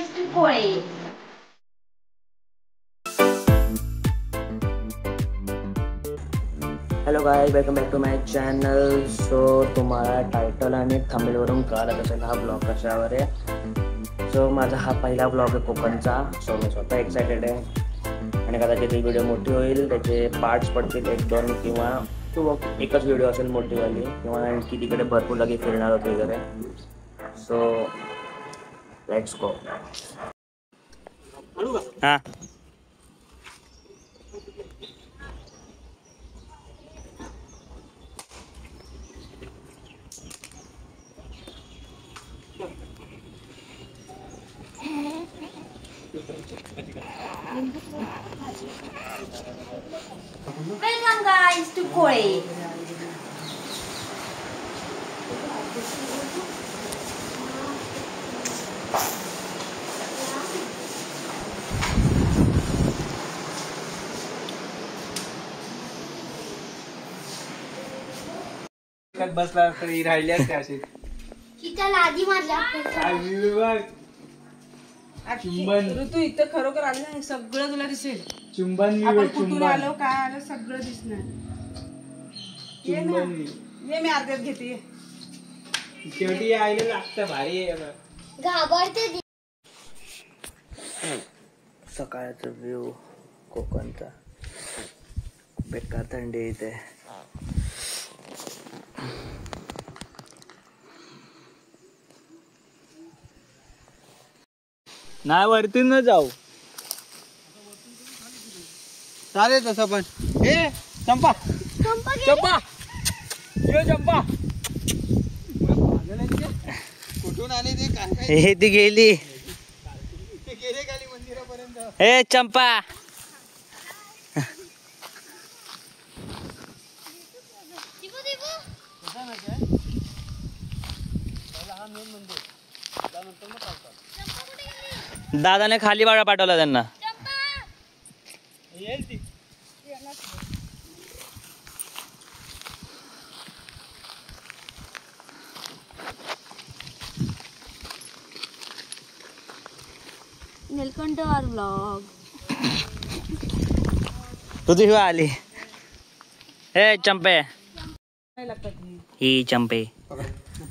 guys to Koi. Hello guy, welcome back to my channel. So तुम्हाला title आणि थंबनेलवरून कळत असेल हा ब्लॉग कशावर आहे. सो माझा हा पहिला ब्लॉग आहे कोकणचा. सो मी स्वतः एक्सायटेड आहे आणि कदाचित ही व्हिडिओ मोठी होईल, त्याचे पार्ट्स पडतील 1-2 किंवा एकच व्हिडिओ असेल मोठीवाली, किंवा आणखी तिकडे भरपूर जागी फिरणार होत वगैरे. So let's go. हां Welcome guys to Koi. बसला तरी राहिल्या त्या अशी किती लाजी मारल्या चुंबन. ऋतू इथं खरोखर आलं नाही, सगळं तुला दिसेल. चुंबन आपण कुठून आलो, काय आलं, सगळं दिसणार. ये ना, ये मी अर्ध्यात घेते. शेवटी यायला लागतं, भारी आहे. घाबरते. सकाळचा व्ह्यू कोकणचा. बेकार थंडी इथे. नाही वरती न जाऊ चालेल तसं पण. हे चंपा चंपा ये चंपा कुठून आले ते काय हे ती गेली. गेले खाली मंदिरापर्यंत. हे चंपा दादाने खाली बाळा पाठवला त्यांना. Welcome to our blog. तुझी आली. हे चंपे, काय लागतात ही चंपे.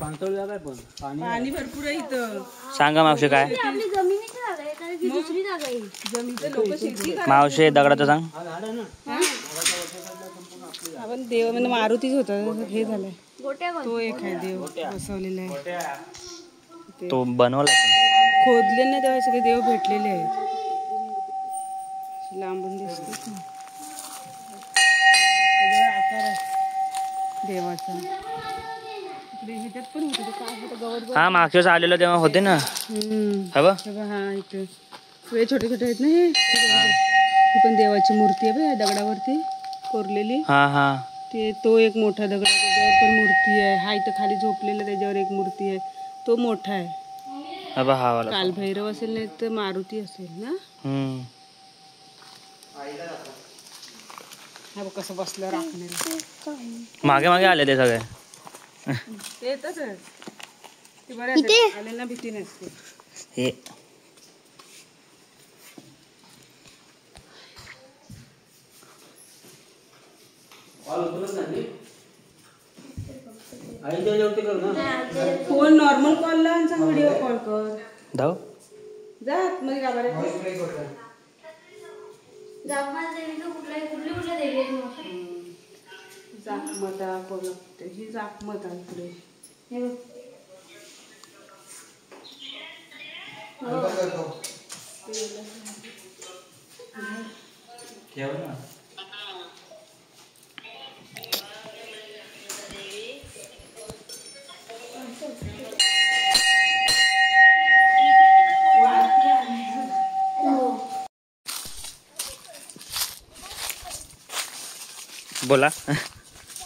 पाणी भरपूर आहे इथं. सांगा मावशी काय. आपली जमिनीची जागा आहे, कारण की दुसरी जागा आहे. जमीन लोक शेती करतात. मावशी दगडाचं सांग. आपण देव म्हणजे मारुतीच होता, हे झालंय. गोट्या तो एक आहे देव बसवलेला आहे. तो बनवला खोदले ना तेव्हा सगळे देव भेटलेले आहेत. लांबून दिसतात ना आकार आहे देवाचा. इकडे ह्याच्यात पण होते काय होतं गवत. हा मागच्या वेळेस आलेलो तेव्हा होते ना. हा इथे सगळे छोटे छोटे आहेत ना. ही पण देवाची मूर्ती आहे बघ, दगडावरती कोरलेली. हा हा ते तो एक मोठा दगड आहे, त्याच्यावर पण मूर्ती आहे. हा इथं खाली झोपलेला, त्याच्यावर एक मूर्ती आहे. तो मोठा आहे. हा वाला. कालभैरव असेल नाही तर मारुती असेल ना. हा बघ कसं बसलं राखण्याला. मागे मागे आले ते सगळे. ते येतच आहे ते बरं आहे, आलेला भीती नसते. हे फोन नॉर्मल कॉल ला व्हिडिओ कॉल कर. धाव जा मध्ये गाभाऱ्यात. कुठल्या देवी आहेत? जाकमता कोलपते, ही जाकमत आहे पुढे. बोला.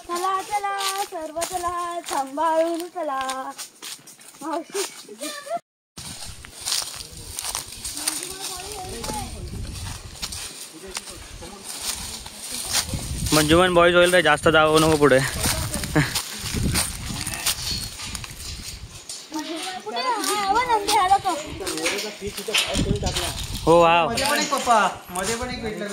चला चला सर्व चला, सांभाळून चला. मंजुमन बॉयज होईल रे, जास्त जाऊ नको पुढे. हो वाव. मध्ये पण एक पप्पा, मध्ये पण एक भेटला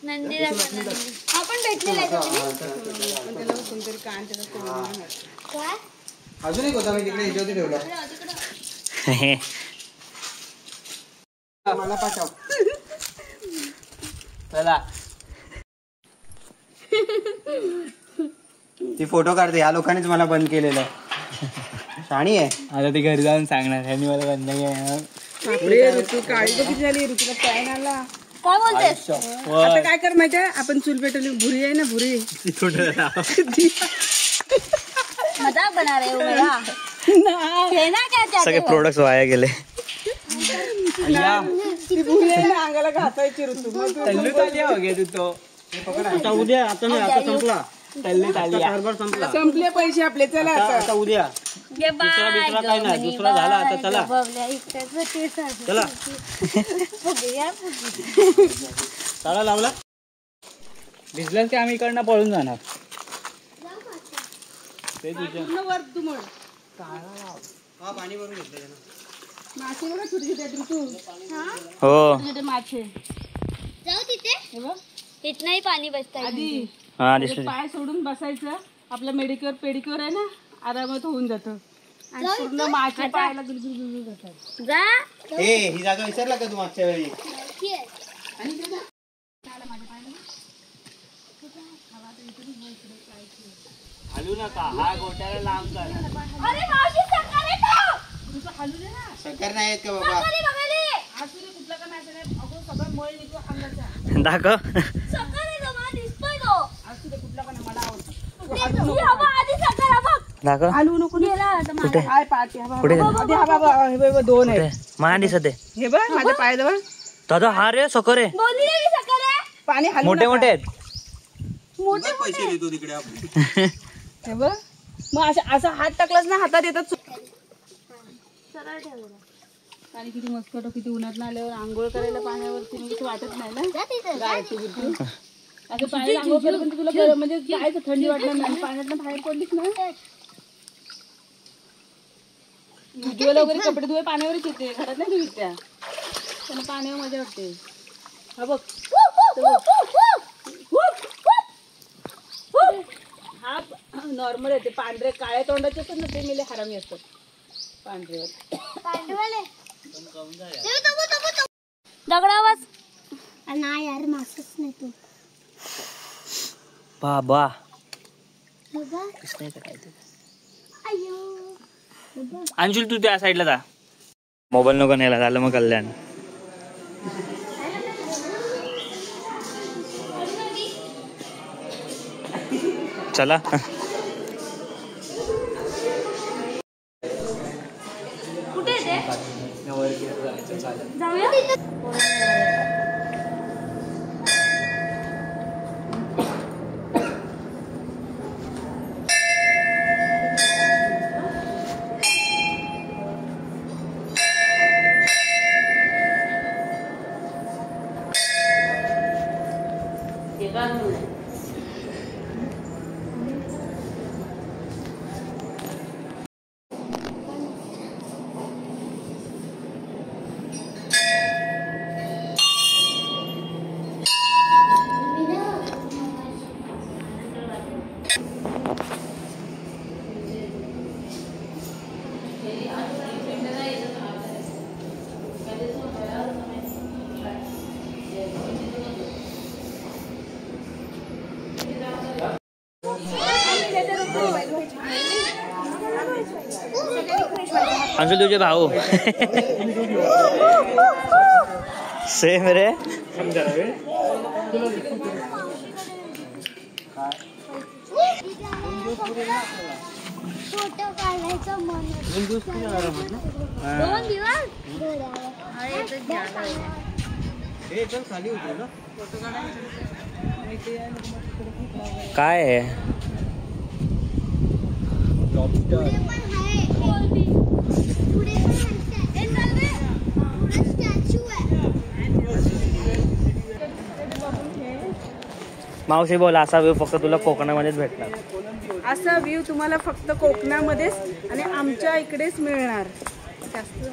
नंदीला आपण भेटलेला आहे त्याला कोणतरी कान त्याला काय अजून एक होता मी तिकडे ह्याच्यावरती ठेवला. मला पाठव. चला ती फोटो काढते. या लोकांनीच मला बंद केलेलं. शाणी आहे. आता ती घरी जाऊन सांगणार ह्यांनी मला बंद ऋतू काळी किती झाली. ऋतूला पॅन आला. काय बोलतेस आता काय कर माहितीये आपण चूल पेटवली. भुरी आहे ना भुरी. मजाक बना रहे हो भैया ना क्या सगळे प्रोडक्ट्स वाया गेले. ती भुरी आहे ना अंगाला घासायची ऋतू. उद्या आता नाही, आता संपला. संपले पैसे आपले. चला आता उद्या दुसरा काय नाही. दुसरा झाला आता. चला चला ताळा लावला. भिजलं की आम्ही इकडनं पळून जाणार. वर तू मग पाणी भरून घेतलं. मासे बघा छोटे छोटे आहेत ऋतू. हो छोटे मासे. जाऊ तिथे इथनंही पाणी बसतं आधी हा दिसलं. पाय सोडून बसायचं. आपलं मेडिक्युअर पेडिक्युअर आहे ना आरामात होऊन जातं. आणि पूर्ण मासे पायाला गुलगुल जातात. जा ही जागा विसरला का तू मागच्या वेळी? हलू नका. हा गोट्याला लांब कर. अरे मावशी सकाळी शंकर नाही आहेत का बाबा? कुठला का मासे नाही. अगं सगळं मळ निघतो अंगाचा. दाखव. दिसतोय तो असू दे कुठला का नाही. मला आवडतं. दाखव. हलवू नको. कुठे काय पाहते कुठे आधी हा बाबा. हे बघ दोन आहे. मा दिसत आहे. हे बघ माझ्या पायाजवळ दादा हा रे सकर आहे. पाणी हलवू मोठे नका. मोठे आहेत. पैसे देतो तिकडे आपण. हे बघ मग असा हात टाकलाच ना हातात येतात. आणि किती मस्त वाटतो. किती उन्हात ना आल्यावर आंघोळ करायला पाण्यावरती म्हणजे वाटत नाही ना. गायची बिलकुल असं पाण्यात आंघोळ केलं पण तुला गरम म्हणजे जायचं थंडी वाटणार नाही. पाण्यात बाहेर पडलीस ना धुवायला वगैरे कपडे धुवाय पाण्यावरच येते. घरात नाही धुवीत त्या. त्यांना पाण्यावर मजा वाटते. हा बघ हा नॉर्मल येते. पांढरे काळ्या तोंडाचे असतात ना ते मेले हरामी असतात. पांढरेवर दगडावाच नाही यार मासच नाही तू बाबा अंशुल तू त्या साईडला जा. मोबाईल नको न्यायला. झालं मग कल्याण. चला कुठे ते जाऊया. अंशुल तुझे भाऊ सेम रे. फोटो काढायचं मन 2 दिवस खाली होतो ना. काय आहे मावशी बोल, असा व्ह्यू फक्त तुला कोकणामध्येच भेटणार. असा व्ह्यू तुम्हाला फक्त कोकणामध्येच आणि आमच्या इकडेच मिळणार. जास्त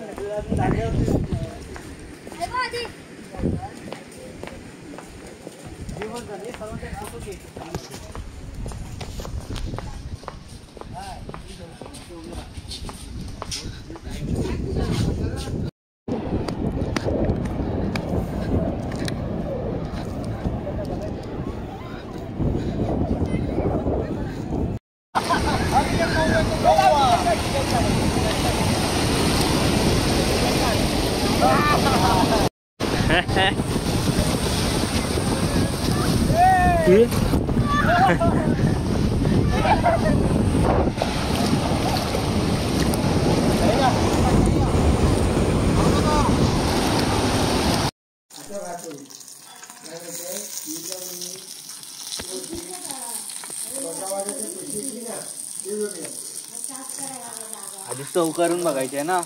आधी चव करून बघायची ना.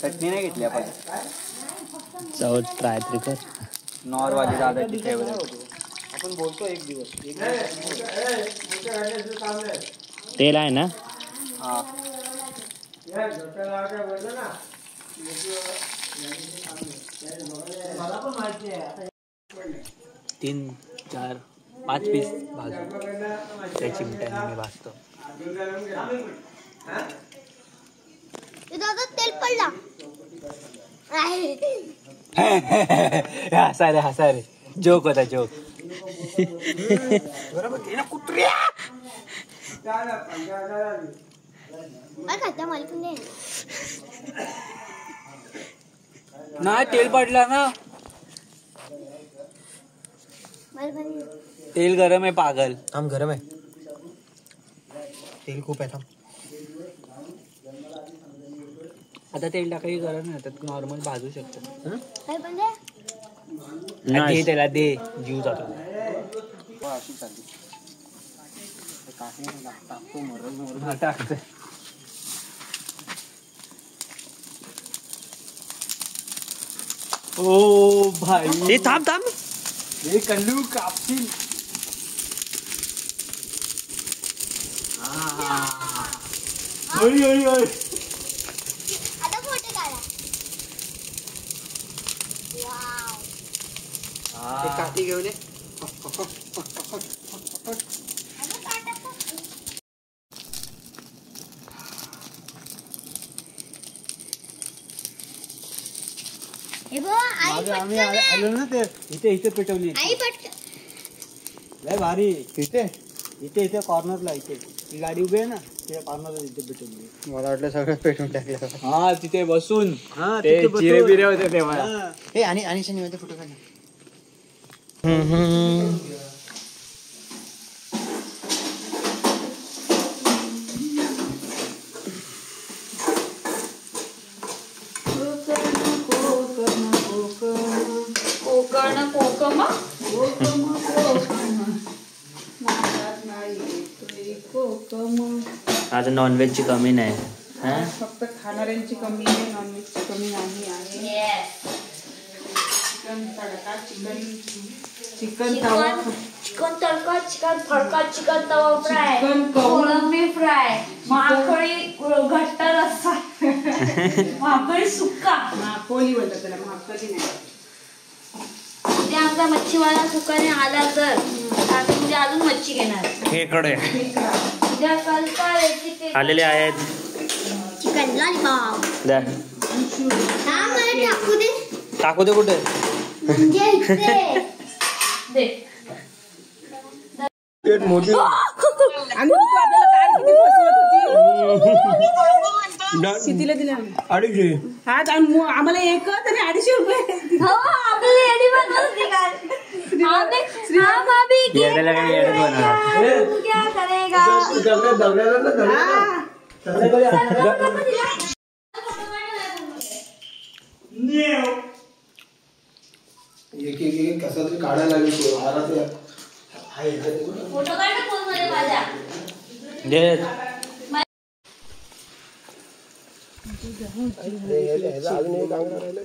चटणी नाही घेतली आपण. चव ट्राय तरी कर. नॉरवाली दादाची फेवरेट. आपण बोलतो एक दिवस तेल आहे ना. हा 3, 4, 5 पीस भाजून त्या चिमट्याने मी भाजतो. दादा तेल पडला. हसा रे जोक होता जोक. नाही तेल पडला ना. तेल गरम आहे पागल. थांब गरम आहे तेल खूप आहे. थांब आता तेल टाकायची गरज नाही. त्यात नॉर्मल भाजू शकतो. नाही. त्याला दे जीव जातो. टाकतो. ओ भाई हे थांब थांब. हे कल्लू कापशील. आता फोटो काढा. काठी घेऊन ये. हे बघ आई आम्ही आलो ना ते इथे पेटवली. आई पटकन. लय भारी. तिथे इथे कॉर्नरला. इथे ही गाडी उभी आहे ना त्या कॉर्नरला इथे पेटवली. मला वाटलं सगळं पेटून टाकलं. हा तिथे बसून ते चिरे बिरे होते तेव्हा. हे आणि शनिवारचे फोटो काढ. आज नॉनव्हेजची कमी नाही. फक्त खाणाऱ्यांची कमी आहे, नॉनव्हेजची कमी नाही आहे. चिकन तडका, चिकन तवा, चिकन तडका, चिकन फडका, चिकन तवा फ्राय, चिकन कोळंबी फ्राय, माकळी घट्ट रस्सा, माकळी सुक्का. माकोली बोलतात त्याला, माकली नाही. उद्या आमचा मच्छीवाला सुकाने आला तर आम्ही उद्या अजून मच्छी घेणार. खेकडे उद्या कल्पा रेसिपी आलेले आहेत. Chicken lollipop. द्या. हा मला टाकू दे. टाकू दे कुठे. म्हणजे इथे. दे. आणि तू आपल्याला काय किती फसवत होती. कितीला दिले आम्ही? 250. हा आम्हाला एक आणि 250 रुपये. हो आपल्याला एडी बनवली काय. हाँ भाभी येड्याला काय येडच बनवणार. तू क्या करेगा. एक कसा तरी काढायला लागेल. फोटो काढ ना फोन मध्ये माझ्या. दे. अजून एक अंगण राहिलं.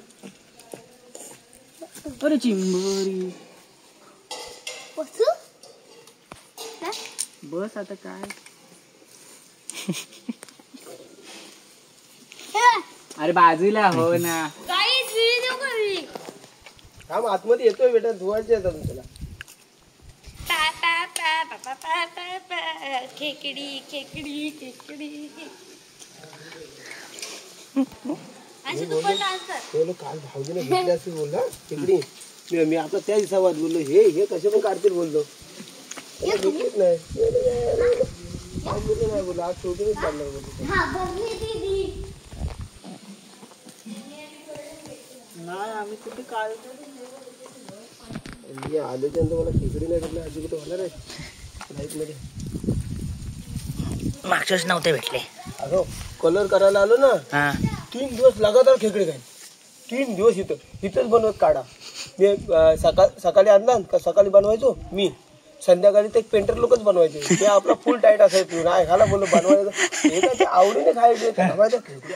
अरे चिंबोरी बस आता काय अरे बाजूला हो ना काहीच विडी देऊ का विडी? हा मग आतमध्ये येतोय बेटा, धुवायचे येतात तुला. खेकडी खेकडी खेकडी अशी तू पण डान्स कर. बोल काल भाऊजीने भेटले असतील बोलला तिकडे. मी आता त्या हिसाबात बोललो, हे कसे पण काढतील बोललो. भेटलीच नाही बोललो, नाही बोललो आज शूटिंगच काढणार बोललो. नाही आम्ही कुठे काय आल्याच्यानंतर मला खिचडी नाही भेटली, आजी कुठे होणार आहे लाईफ मध्ये. मागच्याच नव्हते भेटले. अगं कलर करायला आलो ना, 3 दिवस लगातार खेकडे खायचे. 3 दिवस इथंच बनवत काढा. मी सकाळी आणला का सकाळी बनवायचो मी, संध्याकाळी ते पेंटर लोकच बनवायचे. ते आपला फुल टाईट असायचं, नाही खाला बोललो बनवायचं. हे काय ते आवडीने खायचे. खेकडे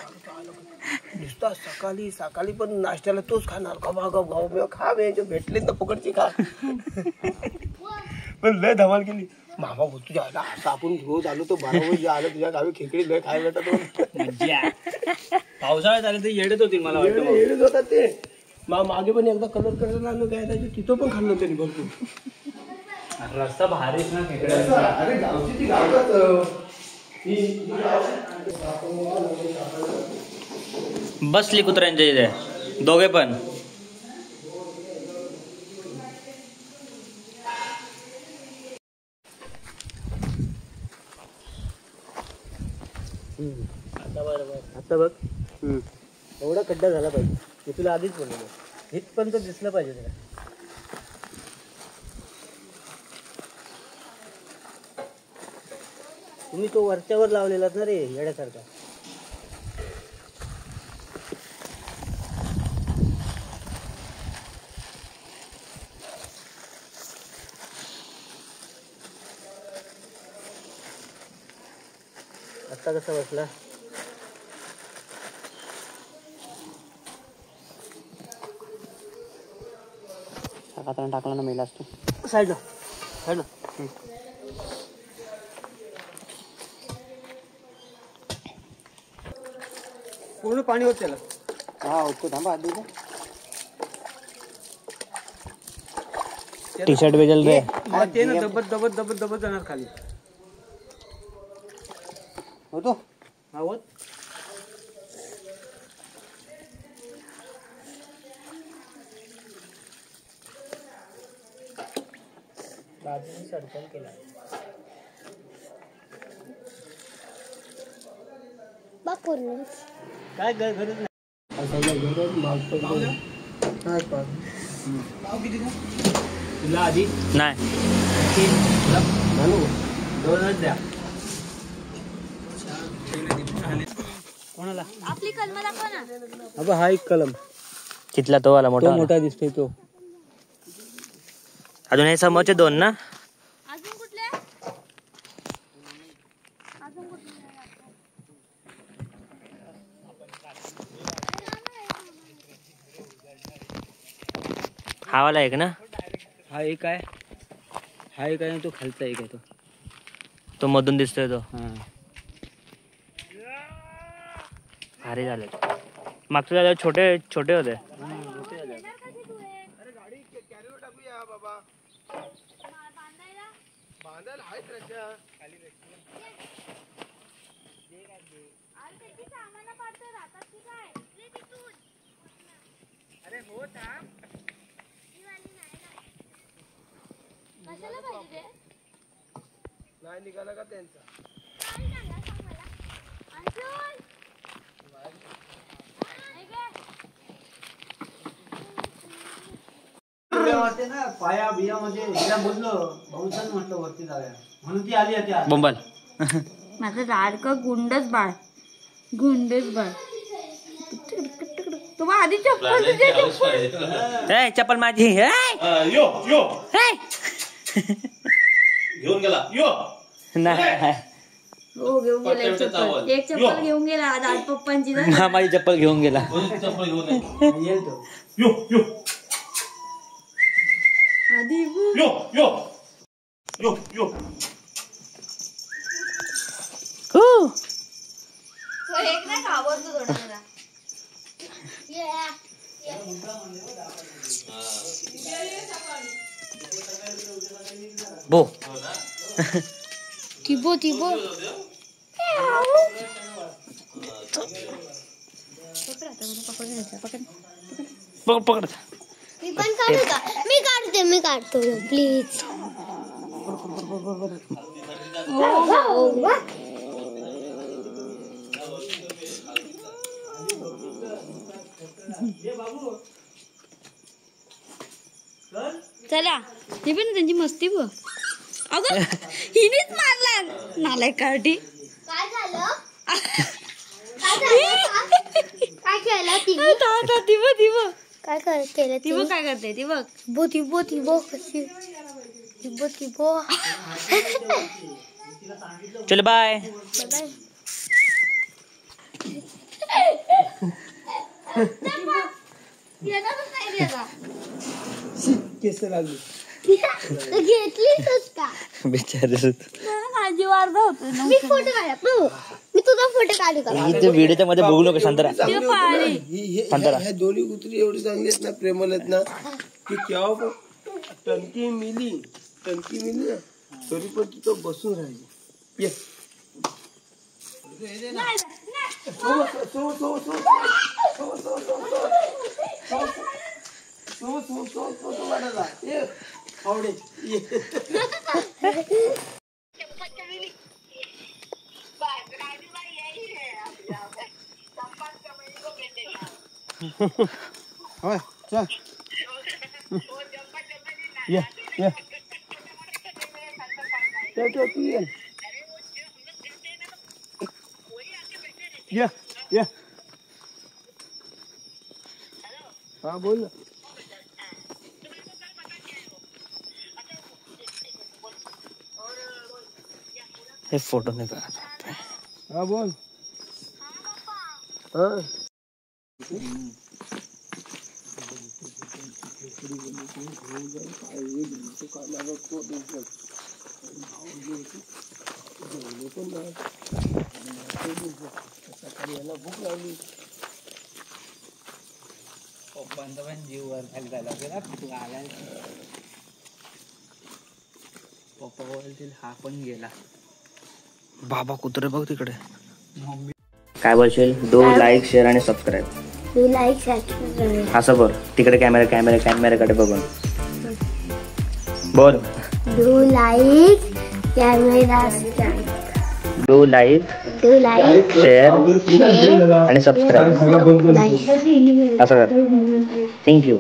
नुसता सकाळी पण नाश्त्याला तोच खाणार. गाव खा भेटले तर पकडची खा. पण लय धमाल केली. मामा बोल तुझ्या आला आता आपण रोज आलो तो 12 वाजे आलं तुझ्या गावी खेकडी लय खायला भेटतात. पावसाळ्यात आले ते येडत होतील मला वाटतं. येडच होतात ते. मागे पण एकदा कलर करायला आलो काय तिथं पण खाल्लं त्यांनी भरपूर. रस्ता भारीच ना खेकड्या. अरे गावची ती गावच बसली कुत्र्यांच्या इथे दोघे पण. आता बरोबर आता बघ एवढा खड्डा झाला पाहिजे. मी तुला आधीच बोललो इथपर्यंत दिसलं पाहिजे तुला. तुम्ही तो वरच्यावर लावलेला ना रे येड्यासारखा. आता कसा बसला टाकला ना मेला असतो. साईडला पूर्ण पाणी होत त्याला. हा होतो थांबा आधी. टी शर्ट भेजल रे. ते ना दबत जाणार खाली होतो. हा होत बाजूने सर्कल केला. काय गरज नाही. तुला आधी नाही द्या कोणाला. आपली कलम दाखवा ना. अबे हा एक कलम तिथला तो वाला मोठा. मोठा दिसतोय तो. अजून हे समोरचे 2 ना. अजून कुठले हा वाला एक ना. हा एक आहे. हा एक आहे तो खालचा एक आहे तो मधून दिसतोय तो. हा भारी झाले. मागच्या झाले छोटे छोटे होते. कशाला पाहिजे नाही निघाला का त्यांचा. ना पाया बिया मध्ये तिला बोललो भाऊच म्हटलं वरती जाऊया म्हणून ती आली होती. बोंबल. माझं लाडकं गुंडच बाळ तुम्हाला आधी चप्पल माझी. घेऊन गेला यो नाही हो घेऊन गेला एक चप्पल घेऊन गेला आज पप्पांची ना. माझी चप्पल घेऊन गेला. चप्पल घेऊन येईल तो यो यो एक नाही आवडतो थोडा जरा. बो तिबो तिबो पकड. मी पण काढू का? मी काढतो प्लीज. चला ते पण त्यांची मस्ती बघ. अगं हिनेच मारला नालायक कार्टी. काय झालं? काय केलं तिबो काय केलं तिबो काय करते ती बघ. तिबो कशी तिबो चल बाय. केस लागली. घेतलीस का? बिचारे माझी वार्ध होत. मी फोटो काढ. मी तुझा फोटो काढू का? व्हिडिओच्या मध्ये बघू नको. शांत राहा. ह्या दोन्ही कुत्री एवढी चांगली आहेत ना, प्रेमल आहेत ना, की केव्हा पण टंकी मिली ना तरी पण तिथं बसून राहिली. ये हाँ बोल ना. हे फोटो नाही करा. हाँ बोल. हाँ भूक लागली. पप्पांचा पण जीव वर खाली झाला पप्पा बोलतील हा पण गेला. बाबा कुत्रे बघ तिकडे. काय बोलशील? डू लाईक शेअर आणि सबस्क्राईब. डू लाईक शेअर असं बोल. तिकडे कॅमेऱ्याकडे बघून बोल. Do like camera do like share आणि सबस्क्राईब असं कर. थँक्यू.